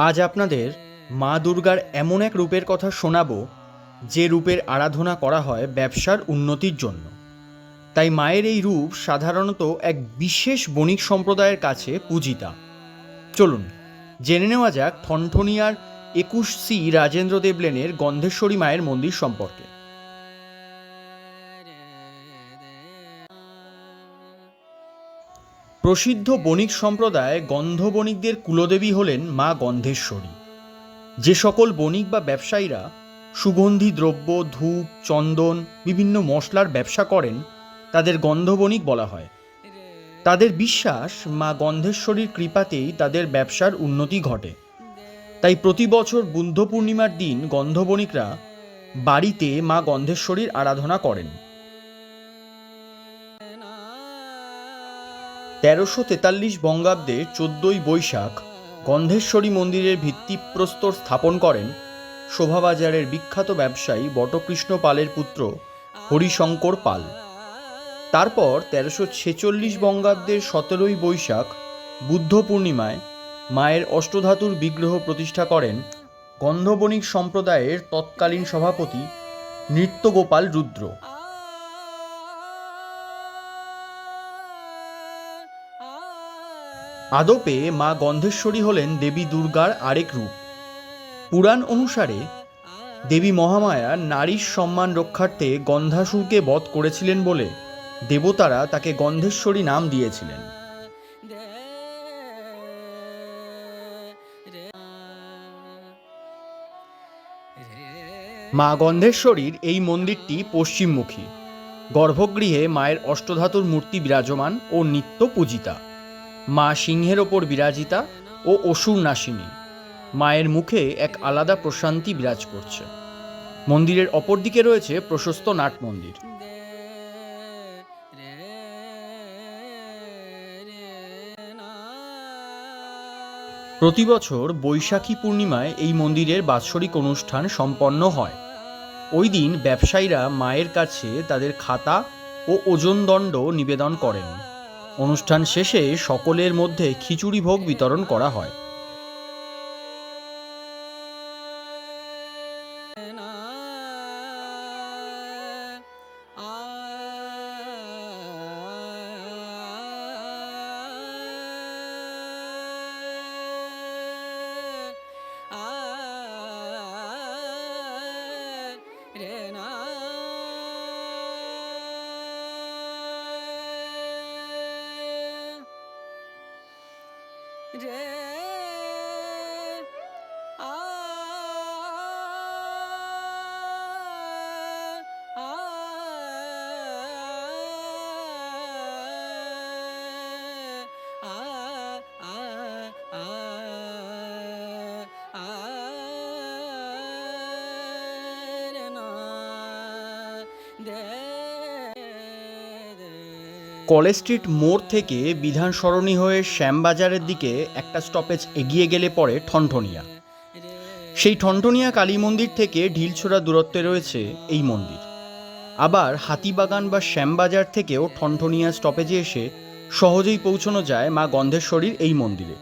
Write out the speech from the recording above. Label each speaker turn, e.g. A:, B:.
A: আজ আপনাদের মা দুর্গার এমন এক রূপের কথা শোনাবো যে রূপের আরাধনা করা হয় ব্যবসার উন্নতির জন্য। তাই মায়ের এই রূপ সাধারণত এক বিশেষ বণিক সম্প্রদায়ের কাছে পূজিতা। চলুন জেনে নেওয়া যাক ঠনঠনিয়ার 21C রাজেন্দ্র দেব লেনের গন্ধেশ্বরী মায়ের মন্দির সম্পর্কে। প্রসিদ্ধ বণিক সম্প্রদায় গন্ধ বণিকদের কুলদেবী হলেন মা গন্ধেশ্বরী। যে সকল বণিক বা ব্যবসায়ীরা সুগন্ধি দ্রব্য, ধূপ, চন্দন, বিভিন্ন মশলার ব্যবসা করেন তাদের গন্ধ বণিক বলা হয়। তাদের বিশ্বাস মা গন্ধেশ্বরীর কৃপাতেই তাদের ব্যবসার উন্নতি ঘটে। তাই প্রতি বছর বুদ্ধ পূর্ণিমার দিন গন্ধ বণিকরা বাড়িতে মা গন্ধেশ্বরীর আরাধনা করেন। 1343 বঙ্গাব্দে 14ই বৈশাখ গন্ধেশ্বরী মন্দিরের ভিত্তিপ্রস্তর স্থাপন করেন শোভাবাজারের বিখ্যাত ব্যবসায়ী বটকৃষ্ণ পালের পুত্র হরিশঙ্কর পাল। তারপর 1346 বঙ্গাব্দের 17ই বৈশাখ বুদ্ধ পূর্ণিমায় মায়ের অষ্টধাতুর বিগ্রহ প্রতিষ্ঠা করেন গন্ধবণিক সম্প্রদায়ের তৎকালীন সভাপতি নৃত্যগোপাল রুদ্র। আদপে মা গন্ধেশ্বরী হলেন দেবী দুর্গার আরেক রূপ। পুরাণ অনুসারে দেবী মহামায়া নারীর সম্মান রক্ষার্থে গন্ধাসুরকে বধ করেছিলেন বলে দেবতারা তাকে গন্ধেশ্বরী নাম দিয়েছিলেন। মা গন্ধেশ্বরীর এই মন্দিরটি পশ্চিমমুখী। গর্ভগৃহে মায়ের অষ্টধাতুর মূর্তি বিরাজমান ও নিত্য পূজিতা। মা সিংহের ওপর বিরাজিতা ও অসুর নাশিনী। মায়ের মুখে এক আলাদা প্রশান্তি বিরাজ করছে। মন্দিরের অপর দিকে রয়েছে প্রশস্ত নাট মন্দির। প্রতি বছর বৈশাখী পূর্ণিমায় এই মন্দিরের বাৎসরিক অনুষ্ঠান সম্পন্ন হয়। ওই দিন ব্যবসায়ীরা মায়ের কাছে তাদের খাতা ও ওজনদণ্ড নিবেদন করেন। অনুষ্ঠান শেষে সকলের মধ্যে খিচুড়ি ভোগ বিতরণ করা হয়। কলেজ স্ট্রিট মোড় থেকে বিধান সরণি হয়ে শ্যামবাজারের দিকে একটা স্টপেজ এগিয়ে গেলে পরে ঠনঠনিয়া। সেই ঠনঠনিয়া কালী মন্দির থেকে ঢিলছোড়া দূরত্বে রয়েছে এই মন্দির। আবার হাতিবাগান বা শ্যামবাজার থেকেও ঠনঠনিয়া স্টপেজে এসে সহজেই পৌঁছানো যায় মা গন্ধেশ্বরীর এই মন্দিরে।